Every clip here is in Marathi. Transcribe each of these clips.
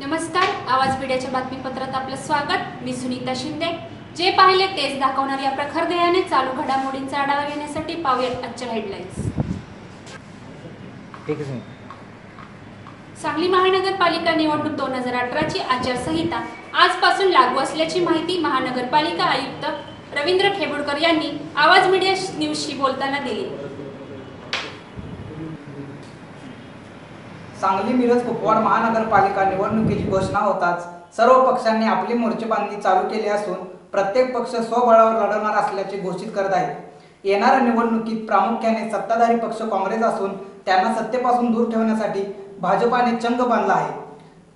नमस्कार, आवाज मीडियाच्या बातमीपत्रात आपलं स्वागत। मी सुनीता शिंदे। जे पाहिले तेच दाखवणार या प्रखर ध्येयाने चालू घडामोडींचा आढावा घेण्यासाठी पाहूयात आजच्या हेडलाईन्स। सांगली महानगरपालिका निवडणूक 2018 ची आचारसंहिता आजपासून लागू असल्याची माहिती महानगरपालिका आयुक्त रवींद्र खेबुडकर यांनी आवाज मीडिया न्यूजशी बोलताना दिली। सांगली मिरज कुपवाड महानगरपालिका निवडणुकीची घोषणा होताच सर्व पक्षांनी आपली मोर्चेबांधणी चालू केली असून प्रत्येक पक्ष स्वबळावर लढवणार असल्याचे घोषित करत आहे। येणाऱ्या निवडणुकीत प्रामुख्याने सत्ताधारी पक्ष काँग्रेस असून त्यांना सत्तेपासून दूर ठेवण्यासाठी भाजपाने चंग बांधला आहे,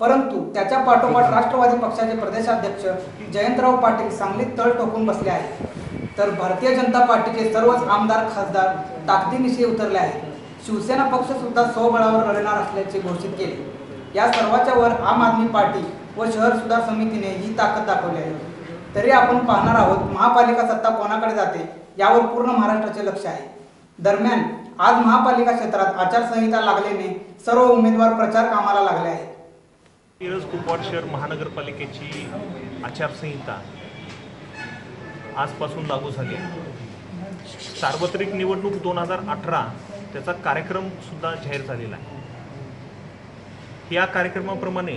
परंतु त्याच्या पाठोपाठ राष्ट्रवादी पक्षाचे प्रदेशाध्यक्ष जयंतराव पाटील सांगलीत तळ ठोकून बसले आहेत, तर भारतीय जनता पार्टीचे सर्वच आमदार खासदार ताकदीनिशी उतरले आहेत। शिवसेना पक्ष सुद्धा स्वबळावर लढणार असल्याचे घोषित केले। या सर्वाच्या वर आम आदमी पार्टी व शहर सुधार समितीने ही ताकद दाखवली आहे। तरी आपण पाहणार आहोत महापालिका सत्ता कोणाकडे जाते यावर पूर्ण महाराष्ट्राचे लक्ष आहे। दरम्यान आज महापालिका क्षेत्रात आचारसंहिता लागल्याने सर्व उमेदवार प्रचार कामाला लागले आहेत। मिरज कुपवाड शहर महानगरपालिकेची आचारसंहिता आजपासून लागू झाली आहे। सार्वत्रिक निवडणूक 2018 त्याचा कार्यक्रम सुद्धा जाहीर झालेला आहे। या कार्यक्रमाप्रमाणे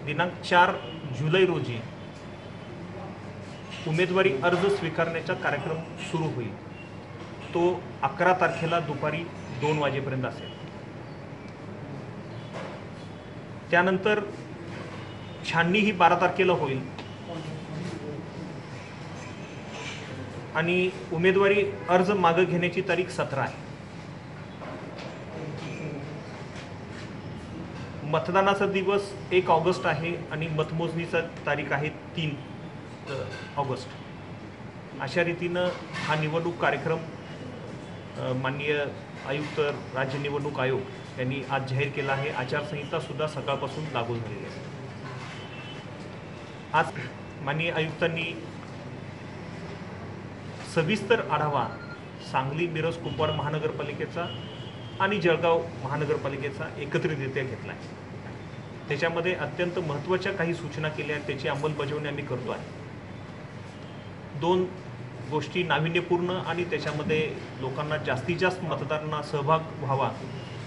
दिनांक 4 जुलै रोजी उमेदवारी अर्ज स्वीकारण्याचा कार्यक्रम सुरू होईल। तो 11 तारखेला दुपारी 2 वाजेपर्यंत असेल। त्यानंतर छाननी ही 12 तारखेला होईल आणि उमेदवारी अर्ज मागे घेण्याची तारीख 17 आहे। मतदानाचा दिवस 1 ऑगस्ट आहे आणि मतमोजणीचा तारीख आहे 3 ऑगस्ट। अशा रीतीनं हा निवडणूक कार्यक्रम माननीय आयुक्त राज्य निवडणूक आयोग यांनी आज जाहीर केला आहे। आचारसंहिता सुद्धा सकाळपासून लागू झालेली आहे। आज माननीय आयुक्तांनी सविस्तर आढावा सांगली मिरज कुपवाड महानगरपालिकेचा आणि जळगाव महानगरपालिकेचा एकत्रितरित्या घेतला आहे। त्याच्यामध्ये अत्यंत महत्त्वाच्या काही सूचना केल्या आहेत, त्याची अंमलबजावणी आम्ही करतो आहे। 2 गोष्टी नाविन्यपूर्ण आणि त्याच्यामध्ये लोकांना जास्तीत जास्त मतदारांना सहभाग व्हावा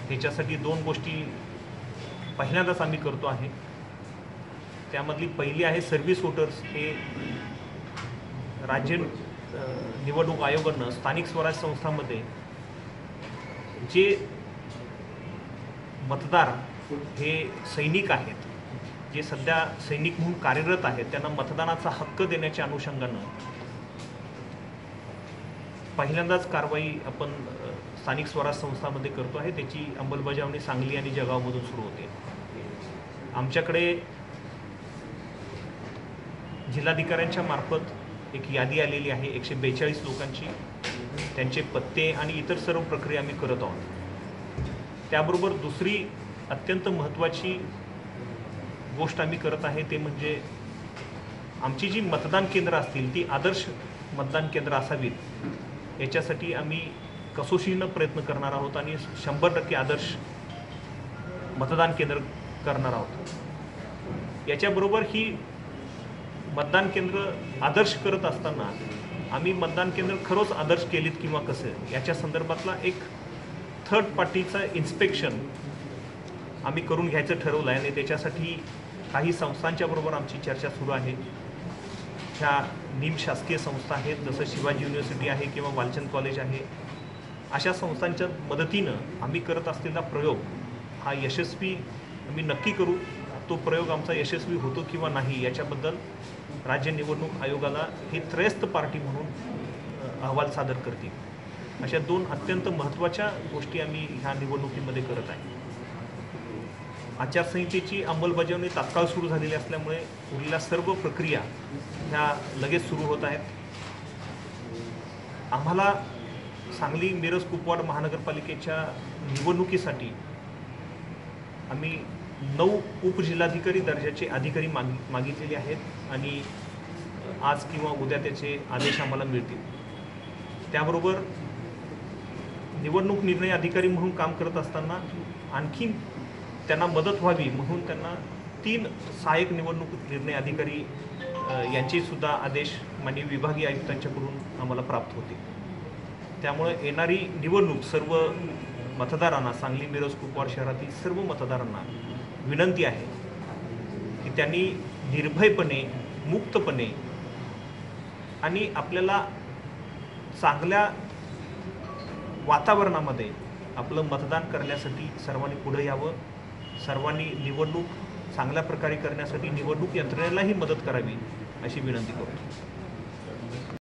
ह्याच्यासाठी 2 गोष्टी पहिल्यांदाच आम्ही करतो आहे। त्यामधली पहिली आहे सर्व्हिस वोटर्स। हे राज्य निवडणूक आयोगानं स्थानिक स्वराज्य संस्थांमध्ये जे मतदार हे सैनिक आहेत, जे सध्या सैनिक म्हणून कार्यरत आहेत, त्यांना मतदानाचा हक्क देण्याच्या अनुषंगानं पहिल्यांदाच कारवाई आपण स्थानिक स्वराज्य संस्थांमध्ये करतो आहे। त्याची अंमलबजावणी सांगली आणि जळगावमधून सुरू होते। आमच्याकडे जिल्हाधिकाऱ्यांच्या मार्फत एक यादी आलेली आहे 142 लोकांची। त्यांचे पत्ते आणि इतर सर्व प्रक्रिया आम्ही करत आहोत। त्याबरोबर दुसरी अत्यंत महत्त्वाची गोष्ट आम्ही करत आहे ते म्हणजे आमची जी मतदान केंद्र असतील ती आदर्श मतदान केंद्र असावीत याच्यासाठी आम्ही कसोशीनं प्रयत्न करणार आहोत आणि 100% आदर्श मतदान केंद्र करणार आहोत। याच्याबरोबर ही मतदान केंद्र आदर्श करत असताना आम्ही मतदान केंद्र खरंच आदर्श केलीत किंवा कसं याच्या संदर्भातला एक थर्ड पार्टीचा इन्स्पेक्शन आम्ही करून घ्यायचं ठरवलं आहे आणि त्याच्यासाठी काही संस्थांच्या बरोबर आमची चर्चा सुरू आहे। ह्या निमशासकीय संस्था आहेत, जसं शिवाजी युनिव्हर्सिटी आहे किंवा वालचंद कॉलेज आहे। अशा संस्थांच्या मदतीनं आम्ही करत असलेला प्रयोग हा यशस्वी आम्ही नक्की करू। तो प्रयोग आमचा यशस्वी होतो किंवा नाही याच्याबद्दल राज्य निवडणूक आयोगाला ही त्रयस्थ पार्टी म्हणून अहवाल सादर करतील। अशा 2 अत्यंत महत्त्वाच्या गोष्टी आम्ही ह्या निवडणुकीमध्ये करत आहे। आचारसंहितेची अंमलबजावणी तात्काळ सुरू झालेली असल्यामुळे उरलेल्या सर्व प्रक्रिया ह्या लगेच सुरू होत आहेत। आम्हाला सांगली मिरज कुपवाड महानगरपालिकेच्या निवडणुकीसाठी आम्ही 9 उपजिल्हाधिकारी दर्जाचे अधिकारी मागितलेले आहेत आणि आज किंवा उद्या त्याचे आदेश आम्हाला मिळतील। त्याबरोबर निवडणूक निर्णय अधिकारी म्हणून काम करत असताना आणखी त्यांना मदत व्हावी म्हणून त्यांना 3 सहाय्यक निवडणूक निर्णय अधिकारी यांचे सुद्धा आदेश माननीय विभागीय आयुक्तांच्याकडून आम्हाला प्राप्त होते. त्यामुळे येणारी निवडणूक सर्व मतदारांना, सांगली मिरज कुपवाड शहरातील सर्व मतदारांना विनंती आहे की त्यांनी निर्भयपणे, मुक्तपणे आणि आपल्याला चांगल्या वातावरणामध्ये आपलं मतदान करण्यासाठी सर्वांनी पुढे यावं. सर्वांनी निवडणूक चांगल्या प्रकारे करण्यासाठी निवडणूक यंत्रणेलाही मदत करावी अशी विनंती करतो.